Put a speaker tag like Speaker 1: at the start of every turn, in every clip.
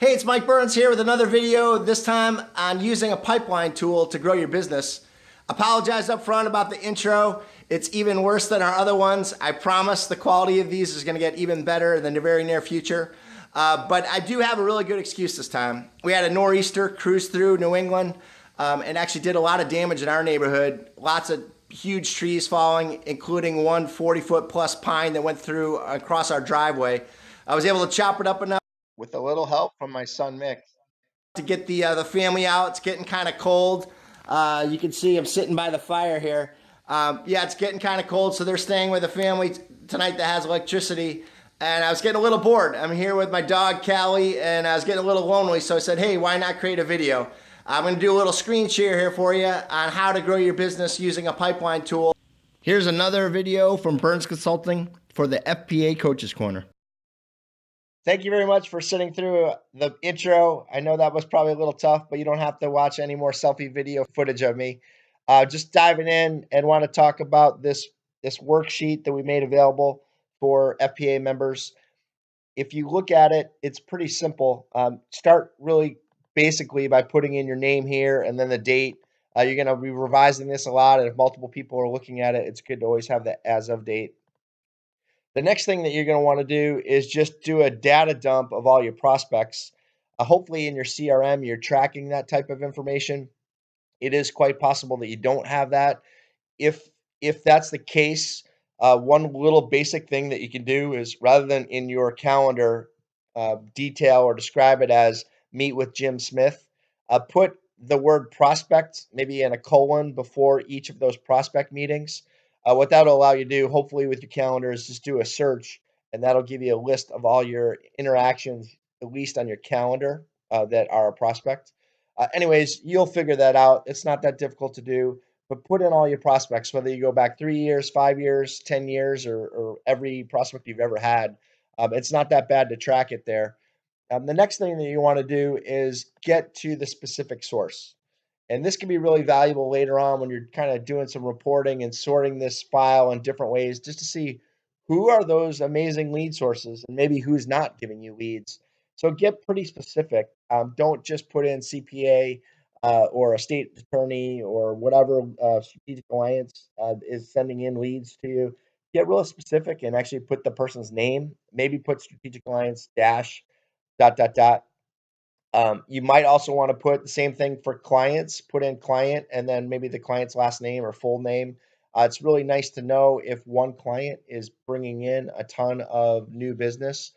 Speaker 1: Hey, it's Mike Byrnes here with another video, this time on using a pipeline tool to grow your business. Apologize up front about the intro. It's even worse than our other ones. I promise the quality of these is going to get even better in the very near future. But I do have a really good excuse this time. We had a nor'easter cruise through New England and actually did a lot of damage in our neighborhood. Lots of huge trees falling, including one 40-foot plus pine that went through across our driveway. I was able to chop it up enough with a little help from my son Mick to get the family out. It's getting kind of cold. You can see I'm sitting by the fire here. Yeah, it's getting kind of cold, so they're staying with a family tonight that has electricity. And I was getting a little bored. I'm here with my dog Callie, and I was getting a little lonely, so I said, hey, why not create a video? I'm going to do a little screen share here for you on how to grow your business using a pipeline tool. Here's another video from Byrnes Consulting for the FPA Coaches Corner. Thank you very much for sitting through the intro. I know that was probably a little tough, but you don't have to watch any more selfie video footage of me. Just diving in and want to talk about this worksheet that we made available for FPA members. If you look at it, it's pretty simple. Start really basically by putting in your name here and then the date. You're going to be revising this a lot, and if multiple people are looking at it, it's good to always have the as of date. The next thing that you're going to want to do is just do a data dump of all your prospects. Hopefully in your CRM, you're tracking that type of information. It is quite possible that you don't have that. If that's the case, one little basic thing that you can do is, rather than in your calendar detail or describe it as meet with Jim Smith, put the word prospect maybe in a colon before each of those prospect meetings. What that'll allow you to do, hopefully with your calendar, is just do a search, and that'll give you a list of all your interactions, at least on your calendar, that are a prospect. Anyways, you'll figure that out. It's not that difficult to do, but put in all your prospects, whether you go back 3 years, 5 years, 10 years, or every prospect you've ever had. It's not that bad to track it there. The next thing that you want to do is get to the specific source. And this can be really valuable later on when you're kind of doing some reporting and sorting this file in different ways, just to see who are those amazing lead sources and maybe who's not giving you leads. So get pretty specific. Don't just put in CPA or a state attorney or whatever strategic alliance is sending in leads to you. Get real specific and actually put the person's name. Maybe put strategic alliance dash dot dot dot. You might also want to put the same thing for clients, put in client and then maybe the client's last name or full name. It's really nice to know if one client is bringing in a ton of new business.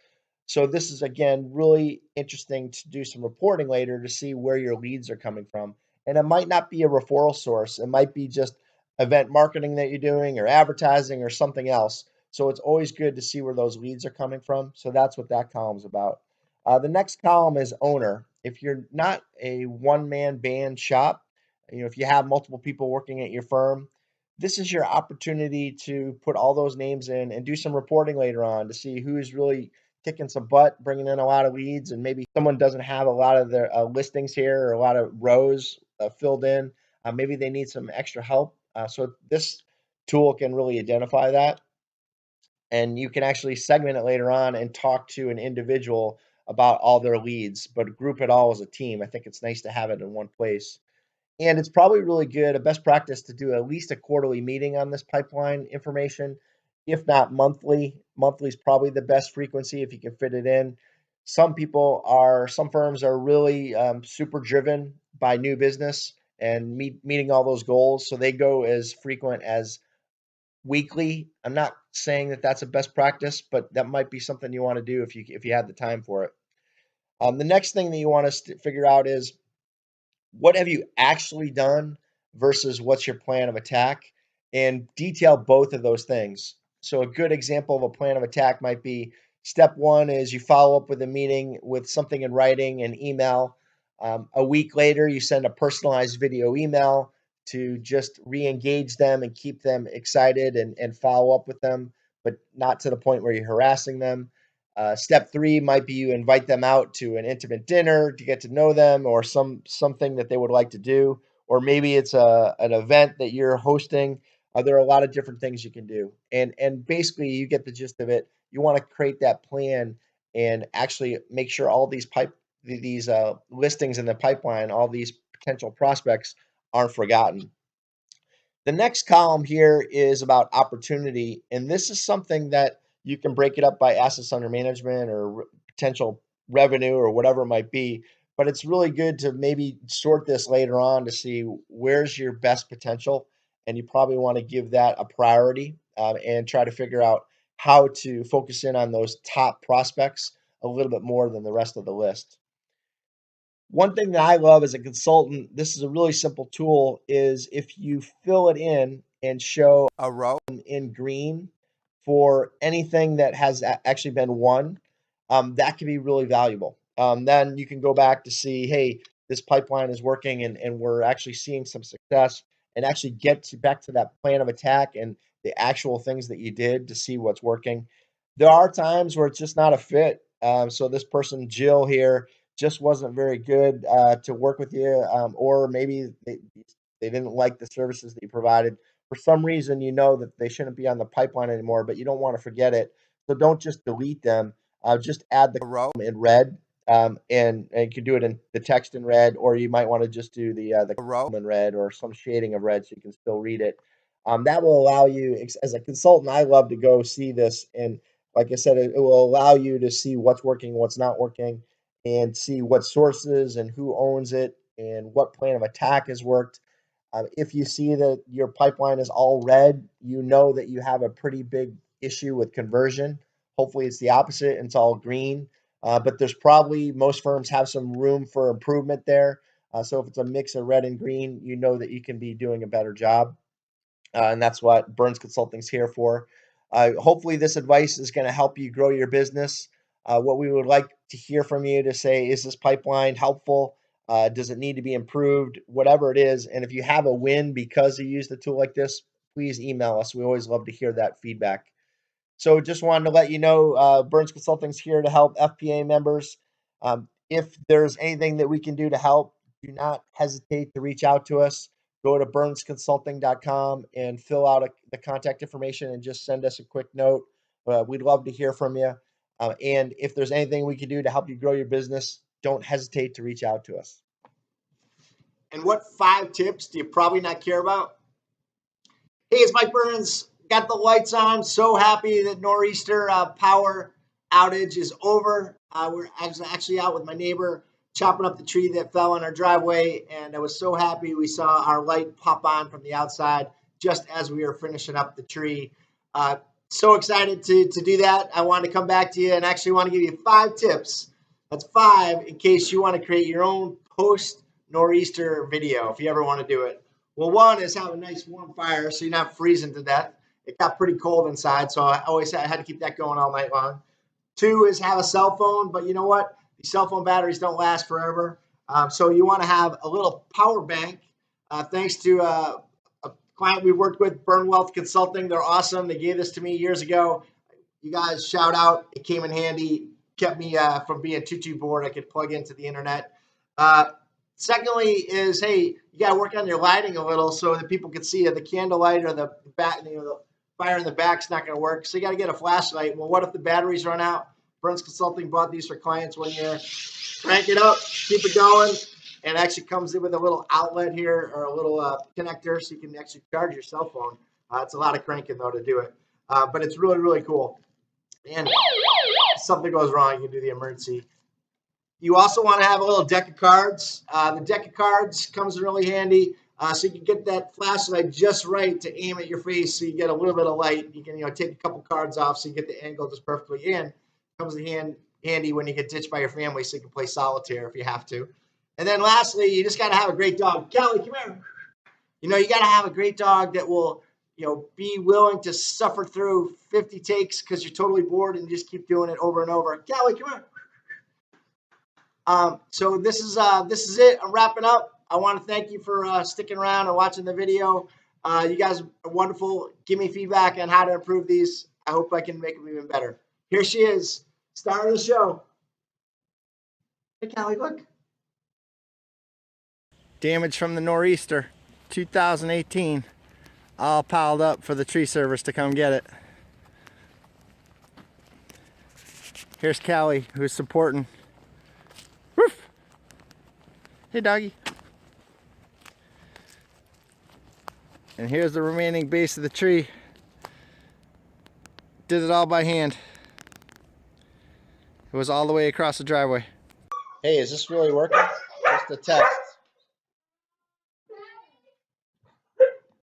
Speaker 1: So this is, again, really interesting to do some reporting later to see where your leads are coming from. And it might not be a referral source. It might be just event marketing that you're doing or advertising or something else. So it's always good to see where those leads are coming from. So that's what that column is about. The next column is owner. If you're not a one-man band shop, if you have multiple people working at your firm, this is your opportunity to put all those names in and do some reporting later on to see who's really kicking some butt, bringing in a lot of leads, and maybe someone doesn't have a lot of their listings here or a lot of rows filled in. Maybe they need some extra help. So this tool can really identify that. And you can actually segment it later on and talk to an individual about all their leads, but group it all as a team. I think it's nice to have it in one place. And it's probably really good, a best practice, to do at least a quarterly meeting on this pipeline information, if not monthly. Monthly is probably the best frequency if you can fit it in. Some firms are really super driven by new business and meeting all those goals. So they go as frequent as weekly. I'm not saying that that's a best practice, but that might be something you want to do if you have the time for it. The next thing that you want to figure out is, what have you actually done versus what's your plan of attack, and detail both of those things. So a good example of a plan of attack might be, step one is you follow up with a meeting with something in writing, an email. A week later, you send a personalized video email to just re-engage them and keep them excited and follow up with them, but not to the point where you're harassing them. Step three might be you invite them out to an intimate dinner to get to know them, or something that they would like to do, or maybe it's an event that you're hosting. There are a lot of different things you can do, and basically you get the gist of it. You want to create that plan and actually make sure all these these listings in the pipeline, all these potential prospects aren't forgotten. The next column here is about opportunity, and this is something that you can break it up by assets under management or potential revenue or whatever it might be. But it's really good to maybe sort this later on to see where's your best potential, and you probably want to give that a priority and try to figure out how to focus in on those top prospects a little bit more than the rest of the list. One thing that I love as a consultant, this is a really simple tool, is if you fill it in and show a row in green for anything that has actually been won, that can be really valuable. Then you can go back to see, hey, this pipeline is working and we're actually seeing some success, and actually back to that plan of attack and the actual things that you did to see what's working. There are times where it's just not a fit. So this person, Jill here, just wasn't very good to work with you, or maybe they didn't like the services that you provided. For some reason, you know that they shouldn't be on the pipeline anymore, but you don't want to forget it. So don't just delete them. Just add the row in red, and you can do it in the text in red, or you might want to just do the row in red or some shading of red so you can still read it. That will allow you, as a consultant, I love to go see this, and like I said, it will allow you to see what's working, what's not working, and see what sources and who owns it and what plan of attack has worked. If you see that your pipeline is all red, you know that you have a pretty big issue with conversion. Hopefully it's the opposite and it's all green. But there's probably, most firms have some room for improvement there. So if it's a mix of red and green, you know that you can be doing a better job. And that's what Byrnes Consulting is here for. Hopefully this advice is going to help you grow your business. What we would like to hear from you to say, is this pipeline helpful? Does it need to be improved? Whatever it is. And if you have a win because you used a tool like this, please email us. We always love to hear that feedback. So just wanted to let you know, Byrnes Consulting is here to help FPA members. If there's anything that we can do to help, do not hesitate to reach out to us. Go to byrnesconsulting.com and fill out the contact information and just send us a quick note. We'd love to hear from you. And if there's anything we can do to help you grow your business, don't hesitate to reach out to us. And what 5 tips do you probably not care about? Hey, it's Mike Byrnes. Got the lights on. So happy that nor'easter power outage is over. We're actually out with my neighbor chopping up the tree that fell in our driveway, and I was so happy we saw our light pop on from the outside just as we were finishing up the tree. So excited to do that. I wanted to come back to you and actually want to give you 5 tips. That's 5 in case you want to create your own post nor'easter video if you ever want to do it. Well, 1 is have a nice warm fire so you're not freezing to death. It got pretty cold inside, so I had to keep that going all night long. 2 is have a cell phone, but you know what? These cell phone batteries don't last forever. So you want to have a little power bank. Thanks to a client we worked with, Byrnes Consulting. They're awesome. They gave this to me years ago. You guys, shout out. It came in handy. Kept me from being too bored. I could plug into the internet. Secondly is, hey, you got to work on your lighting a little so that people can see you. The candlelight or the fire in the back's not going to work. So you got to get a flashlight. Well, what if the batteries run out? Byrnes Consulting bought these for clients 1 year. Crank it up, keep it going, and it actually comes in with a little outlet here or a little connector so you can actually charge your cell phone. It's a lot of cranking, though, to do it. But it's really, really cool. And if something goes wrong, you can do the emergency. You also want to have a little deck of cards. The deck of cards comes in really handy. So you can get that flashlight just right to aim at your face so you get a little bit of light. You can take a couple cards off so you get the angle just perfectly in. Comes in handy when you get ditched by your family so you can play solitaire if you have to. And then lastly, you just got to have a great dog. Callie, come here. You got to have a great dog that will, be willing to suffer through 50 takes because you're totally bored and you just keep doing it over and over. Callie, come here. So this is it. I'm wrapping up. I want to thank you for sticking around and watching the video. You guys are wonderful. Give me feedback on how to improve these. I hope I can make them even better. Here she is, star of the show. Hey, Callie, look. Damage from the nor'easter, 2018. All piled up for the tree service to come get it. Here's Callie, who's supporting. Woof. Hey, doggy. And here's the remaining base of the tree. Did it all by hand. It was all the way across the driveway. Hey, is this really working? Just a test.